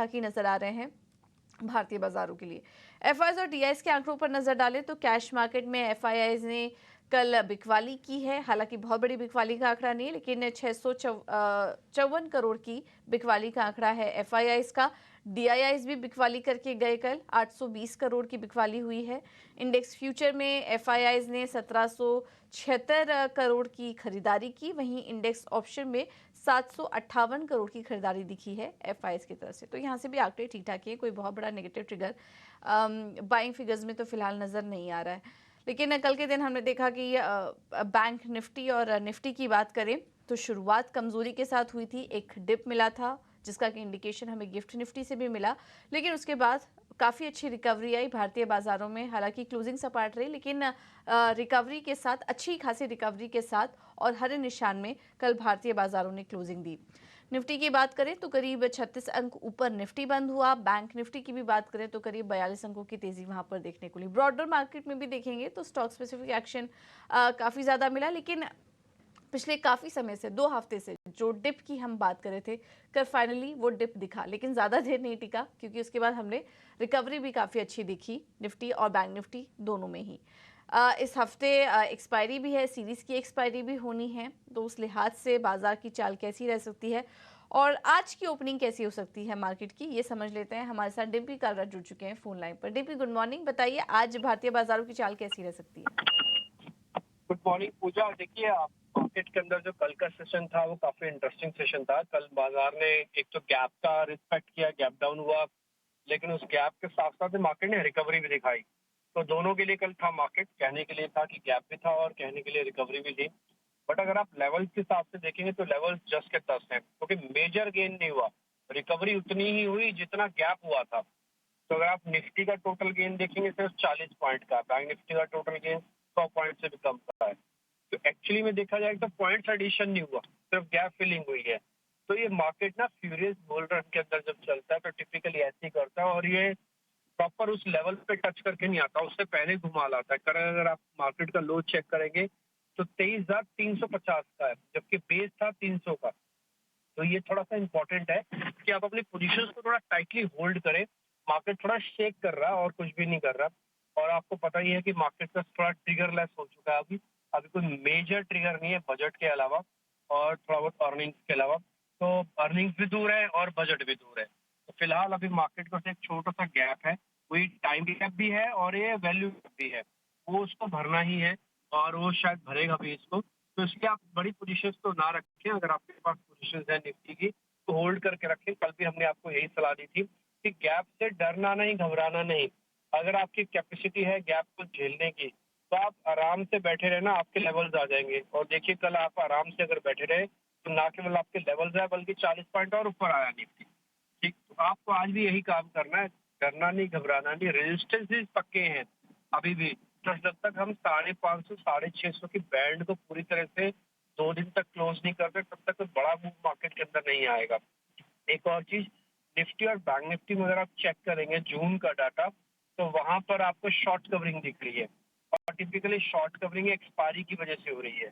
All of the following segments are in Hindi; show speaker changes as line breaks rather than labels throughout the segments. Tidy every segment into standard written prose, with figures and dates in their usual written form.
ठाक ही नजर आ रहे हैं भारतीय बाजारों के लिए। एफआईआईज और टीआईज के आंकड़ों पर नजर डालें तो कैश मार्केट में एफआईआईज ने कल बिकवाली की है। हालांकि बहुत बड़ी बिकवाली का आंकड़ा नहीं है, लेकिन 654 करोड़ की बिकवाली का आंकड़ा है एफआईआईज का। डीआईआईज भी बिकवाली करके गए कल, 820 करोड़ की बिकवाली हुई है। इंडेक्स फ्यूचर में एफआईआईज ने 1776 करोड़ की खरीदारी की, वहीं इंडेक्स ऑप्शन में 758 करोड़ की खरीदारी दिखी है एफआईआईज की तरफ से। तो यहाँ से भी आंकड़े ठीक ठाक है, कोई बहुत बड़ा नेगेटिव ट्रिगर बाइंग फिगर्स में तो फिलहाल नजर नहीं आ रहा है। लेकिन कल के दिन हमने देखा कि बैंक निफ्टी और निफ्टी की बात करें तो शुरुआत कमजोरी के साथ हुई थी, एक डिप मिला था जिसका कि इंडिकेशन हमें गिफ्ट निफ्टी से भी मिला, लेकिन उसके बाद काफ़ी अच्छी रिकवरी आई भारतीय बाजारों में। हालांकि क्लोजिंग सपाट रही, लेकिन रिकवरी के साथ, अच्छी खासी रिकवरी के साथ और हरे निशान में कल भारतीय बाजारों ने क्लोजिंग दी। निफ्टी की बात करें तो करीब 36 अंक ऊपर निफ्टी बंद हुआ। बैंक निफ्टी की भी बात करें तो करीब 42 अंकों की तेजी वहां पर देखने को मिली। ब्रॉडर मार्केट में भी देखेंगे तो स्टॉक स्पेसिफिक एक्शन काफ़ी ज़्यादा मिला, लेकिन पिछले काफ़ी समय से, 2 हफ्ते से जो डिप की हम बात कर रहे थे, कल फाइनली वो डिप दिखा, लेकिन ज़्यादा देर नहीं टिका क्योंकि उसके बाद हमने रिकवरी भी काफ़ी अच्छी दिखी निफ्टी और बैंक निफ्टी दोनों में ही। इस हफ्ते एक्सपायरी भी है, सीरीज की एक्सपायरी भी होनी है, तो उस लिहाज से बाजार की चाल कैसी रह सकती है और आज की ओपनिंग कैसी हो सकती है मार्केट की, ये समझ लेते हैं। हमारे साथ डीपी कालरा जुड़ चुके हैं फोन लाइन पर। DP, good morning. बताइए आज भारतीय बाजारों की चाल कैसी रह सकती है?
गुड मॉर्निंग पूजा। देखिए, मार्केट के अंदर जो कल का सेशन था वो काफी इंटरेस्टिंग सेशन था। कल बाजार ने एक तो गैप का रिस्पेक्ट किया, गैप डाउन हुआ, लेकिन उस गैप के साथ साथ मार्केट ने रिकवरी भी दिखाई। तो दोनों के लिए कल था मार्केट, कहने के लिए था कि गैप भी था और कहने के लिए रिकवरी भी थी। बट अगर आप लेवल्स के हिसाब से देखेंगे तो लेवल्स जस्ट के तस्त हैं, क्योंकि मेजर गेन नहीं हुआ। रिकवरी उतनी ही हुई जितना गैप हुआ था। तो अगर आप निफ्टी का टोटल गेन देखेंगे सिर्फ 40 पॉइंट का, बैंक निफ्टी का टोटल गेन 100 पॉइंट से भी कम का है। तो एक्चुअली में देखा जाए तो पॉइंट्स एडिशन नहीं हुआ, सिर्फ गैप फिलिंग हुई है। तो ये मार्केट ना फ्यूरियस बुल रन के अंदर जब चलता है तो टिपिकली ऐसे ही करता है, और ये प्रॉपर उस लेवल पे टच करके नहीं आता, उससे पहले घुमा लाता है। अगर आप मार्केट का लो चेक करेंगे तो 23,350 का है, जबकि बेस था 300 का। तो ये थोड़ा सा इंपॉर्टेंट है कि आप अपनी पोजीशंस को थोड़ा टाइटली होल्ड करें। मार्केट थोड़ा शेक कर रहा है और कुछ भी नहीं कर रहा, और आपको पता ही है कि मार्केट का थोड़ा ट्रिगर लेस हो चुका है। अभी अभी कोई मेजर ट्रिगर नहीं है बजट के अलावा और थोड़ा बहुत अर्निंग्स के अलावा। तो अर्निंग्स भी दूर है और बजट भी दूर है। तो फिलहाल अभी मार्केट का एक छोटा सा गैप है, वही टाइम गैप भी है और ये वैल्यू भी है, वो उसको भरना ही है और वो शायद भरेगा भी इसको। तो इसलिए आप बड़ी पोजीशन तो ना रखें। अगर आपके पास पोजीशन है निफ्टी की तो होल्ड करके रखें। कल भी हमने आपको यही सलाह दी थी कि गैप से डरना नहीं, घबराना नहीं। अगर आपकी कैपेसिटी है गैप को झेलने की तो आप आराम से बैठे रहना, आपके लेवल्स आ जाएंगे। और देखिए कल आप आराम से अगर बैठे रहे तो ना केवल आपके लेवल्स है बल्कि 40 पॉइंट और ऊपर आया निफ्टी। ठीक, तो आपको आज भी यही काम करना है, डरना नहीं, घबराना नहीं। रेजिस्टेंस पक्के हैं अभी भी। तो जब तक हम 550 650 की बैंड को पूरी तरह से 2 दिन तक क्लोज नहीं करते तब तक कोई बड़ा मूव मार्केट के अंदर नहीं आएगा। एक और चीज, निफ्टी और बैंक निफ्टी में अगर आप चेक करेंगे जून का डाटा तो वहां पर आपको शॉर्ट कवरिंग दिख रही है, और टिपिकली शॉर्ट कवरिंग एक्सपायरी की वजह से हो रही है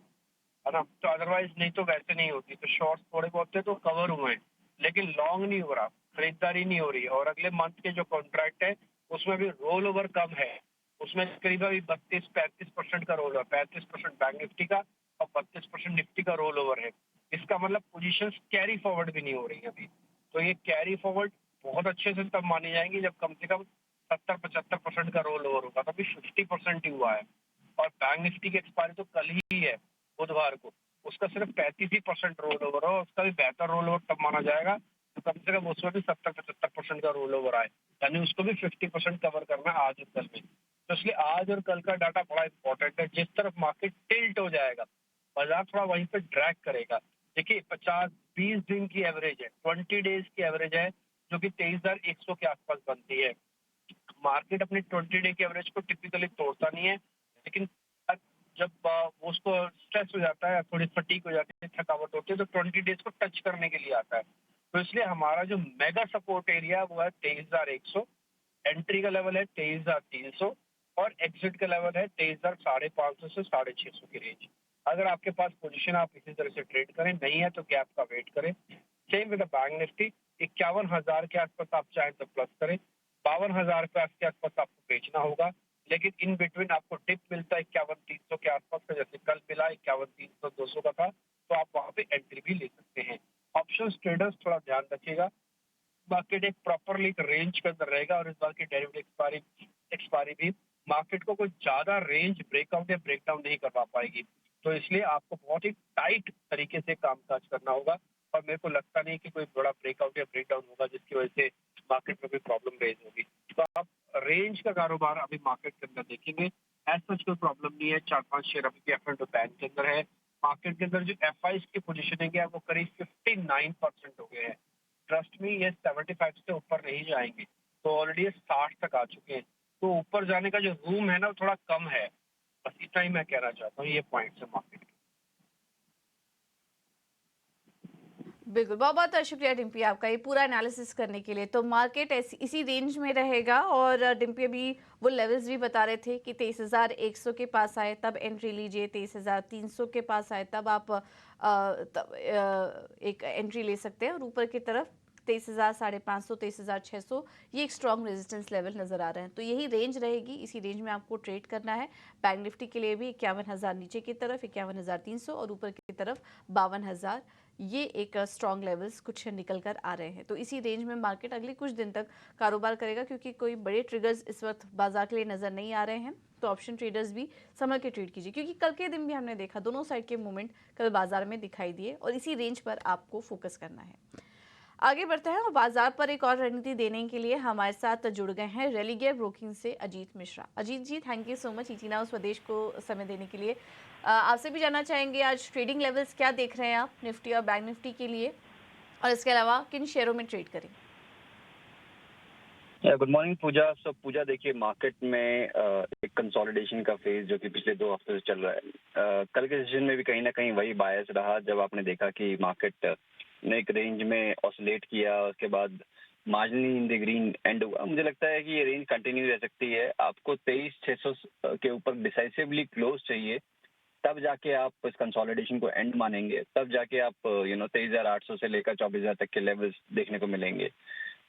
ना। तो अदरवाइज नहीं तो वैसे नहीं होती। तो शॉर्ट थोड़े बहुत थे तो कवर हुए हैं, लेकिन लॉन्ग नहीं हो रहा, खरीदारी नहीं हो रही है। और अगले मंथ के जो कॉन्ट्रैक्ट है उसमें भी रोल ओवर कम है। उसमें करीब अभी 32-35% का रोल ओवर, 35% बैंक निफ्टी का और 32% निफ्टी का रोल ओवर है। इसका मतलब पोजीशन कैरी फॉरवर्ड भी नहीं हो रही है अभी। तो ये कैरी फॉरवर्ड बहुत अच्छे से तब मानी जाएंगी जब कम से कम 70-75% का रोल ओवर होगा। तो अभी 50% ही हुआ है। और बैंक निफ्टी की एक्सपायरी तो कल ही है, बुधवार को। उसका सिर्फ 35% रोल ओवर हो, उसका भी बेहतर रोल ओवर तब माना जाएगा तो कम से कम उसमें भी 70-75% का रोल ओवर आए, यानी उसको भी 50% कवर करना है आज और कल में। तो इसलिए आज और कल का डाटा बड़ा इंपॉर्टेंट है। जिस तरफ मार्केट टिल्ट हो जाएगा बाजार थोड़ा वहीं पे ड्रैग करेगा। देखिए 20 दिन की एवरेज है, 20 डेज की एवरेज है, जो कि 23,100 के आसपास बनती है। मार्केट अपने 20 डे के एवरेज को टिपिकली तोड़ता नहीं है, लेकिन जब वो उसको स्ट्रेस हो जाता है, थोड़ी फटीक हो जाती है, थकावट होती है, तो 20 डेज को टच करने के लिए आता है। तो इसलिए हमारा जो मेगा सपोर्ट एरिया है वो है 23,100, एंट्री का लेवल है 23,300 और एग्जिट का लेवल है 23,550 से 650 की रेंज। अगर आपके पास पोजीशन आप इसी तरह से ट्रेड करें, नहीं है तो गैप का वेट करें। सेम विद बैंक निफ्टी, 51,000 के आसपास आप चाहें तो प्लस करें, 52,000 के आसपास आपको बेचना होगा। लेकिन इन बिटवीन आपको डिप मिलता है 51,300 के आसपास का, जैसे कल मिला 51,300 200 का था, तो आप वहां पे एंट्री भी ले सकते हैं। ऑप्शंस ट्रेडर्स थोड़ा ध्यान रखिएगा, मार्केट एक प्रॉपरली एक रेंज के अंदर रहेगा और इस बार की डेरिवेटिव एक्सपायरी भी मार्केट को कोई ज्यादा रेंज ब्रेकआउट या ब्रेकडाउन नहीं करवा पाएगी। तो इसलिए आपको बहुत ही टाइट तरीके से कामकाज करना होगा और मेरे को लगता नहीं कि कोई बड़ा ब्रेकआउट या ब्रेकडाउन होगा जिसकी वजह से मार्केट में कोई प्रॉब्लम रेज होगी। तो आप रेंज का कारोबार अभी मार्केट के अंदर देखेंगे, एज सच कोई प्रॉब्लम नहीं है। 4-5 शेयर अभी भी एफ एंड बैंक के अंदर है। मार्केट के अंदर जो एफ की पोजिशनिंग है वो करीब 59% हो गए हैं। ट्रस्ट में ये 75 से ऊपर नहीं जाएंगे, तो ऑलरेडी ये 60 तक आ चुके हैं। तो ऊपर जाने का जो रूम है ना वो थोड़ा कम है, बस इतना ही मैं कहना चाहता हूँ। ये पॉइंट है मार्केट के।
बिल्कुल, बहुत-बहुत शुक्रिया डिम्पी आपका ये पूरा एनालिसिस करने के लिए। तो मार्केट इसी रेंज में रहेगा और डिम्पी अभी वो लेवल्स भी बता रहे थे कि 23,100 के पास आए तब एंट्री लीजिए, 23,300 के पास आए तब आप एक एंट्री ले सकते हैं और ऊपर की तरफ 23,550, 23,600 ये एक स्ट्रॉन्ग रेजिस्टेंस लेवल नजर आ रहे हैं। तो यही रेंज रहेगी, इसी रेंज में आपको ट्रेड करना है। बैंक निफ्टी के लिए भी 51,000 नीचे की तरफ 51,300 और ऊपर की तरफ 52,000, ये एक स्ट्रॉन्ग लेवल्स कुछ निकल कर आ रहे हैं। तो इसी रेंज में मार्केट अगले कुछ दिन तक कारोबार करेगा क्योंकि कोई बड़े ट्रिगर्स इस वक्त बाजार के लिए नजर नहीं आ रहे हैं। तो ऑप्शन ट्रेडर्स भी संभल के ट्रेड कीजिए क्योंकि कल के दिन भी हमने देखा दोनों साइड के मूवमेंट कल बाजार में दिखाई दिए और इसी रेंज पर आपको फोकस करना है। आगे बढ़ते हैं और बाजार पर एक और रणनीति देने के लिए हमारे साथ जुड़ गए हैं रेलिगेयर ब्रोकिंग से Ajit Mishra. Ajit ji, thank you so much ET now Swadesh को समय देने के लिए। आपसे भी जानना चाहेंगे आज ट्रेडिंग लेवल्स क्या देख रहे हैं आप निफ्टी और बैंक निफ्टी के लिए, और इसके अलावा किन शेयरों में ट्रेड करें?
गुड मॉर्निंग पूजा। पूजा देखिए, मार्केट में एक कंसोलिडेशन का फेज जो कि पिछले 2 हफ्ते से चल रहा है। कल के सेशन में भी कहीं ना कहीं वही बायस रहा जब आपने देखा कि मार्केट ने एक रेंज में ऑसिलेट किया, उसके बाद marginally in the green and हुआ। मुझे लगता है कि ये रेंज कंटिन्यू रह सकती है। आपको 23,600 के ऊपर डिसाइसिवली क्लोज चाहिए, तब जाके आप इस कंसोलिडेशन को एंड मानेंगे, तब जाके आप 23,800 से लेकर 24,000 तक के लेवल्स देखने को मिलेंगे।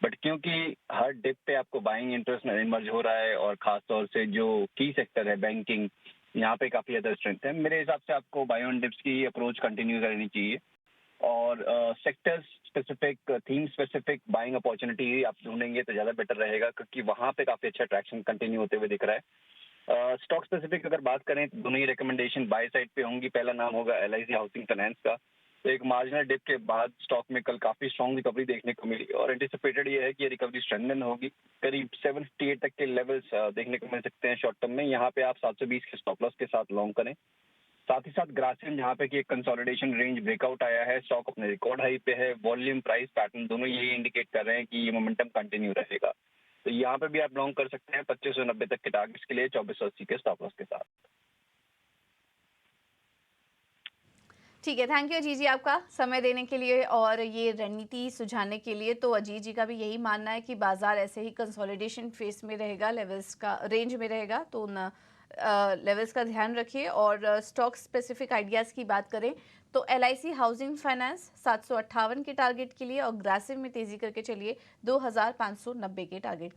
बट क्योंकि हर डिप पे आपको बाइंग इंटरेस्ट इमर्ज हो रहा है और खास तौर से जो की सेक्टर है बैंकिंग, यहाँ पे काफी ज्यादा स्ट्रेंथ है। मेरे हिसाब से आपको बाय ऑन डिप्स की अप्रोच कंटिन्यू करनी चाहिए और sector specific, theme specific buying opportunity आप ढूंढेंगे तो ज्यादा बेटर रहेगा क्योंकि वहां पे काफी अच्छा ट्रैक्शन कंटिन्यू होते हुए दिख रहा है। स्टॉक स्पेसिफिक अगर बात करें तो दोनों ही रिकमेंडेशन बाय साइड पे होंगी। पहला नाम होगा LIC हाउसिंग फाइनेंस का। तो एक मार्जिनल डिप के बाद स्टॉक में कल काफी स्ट्रॉन्ग रिकवरी देखने को मिली और एंटिसिपेटेड ये है कि ये रिकवरी स्ट्रेंथन होगी। करीब 758 तक के लेवल्स देखने को मिल सकते हैं शॉर्ट टर्म में। यहाँ पे आप 720 के स्टॉप लॉस के साथ लॉन्ग करें। साथ ही साथ ग्रासिम जहाँ पे कि एक कंसोलिडेशन रेंज ब्रेकआउट आया है, स्टॉक अपने रिकॉर्ड हाई पे है, वॉल्यूम प्राइस पैटर्न दोनों यही इंडिकेट कर रहे हैं कि ये मोमेंटम कंटिन्यू रहेगा। तो यहाँ पे भी आप लॉन्ग कर सकते हैं 2590 तक के टारगेट्स के लिए 2480 के स्टॉप लॉस के साथ।
ठीक है, थैंक यू अजीत जी आपका समय देने के लिए और ये रणनीति सुझाने के लिए। तो अजीत जी का भी यही मानना है कि बाजार ऐसे ही कंसोलिडेशन फेस में रहेगा, लेवल्स का रेंज में रहेगा, तो उन लेवल्स का ध्यान रखिए। और स्टॉक स्पेसिफिक आइडियाज़ की बात करें तो LIC हाउसिंग फाइनेंस 758 के टारगेट के लिए और ग्रासिम में तेजी करके चलिए 2590 के टारगेट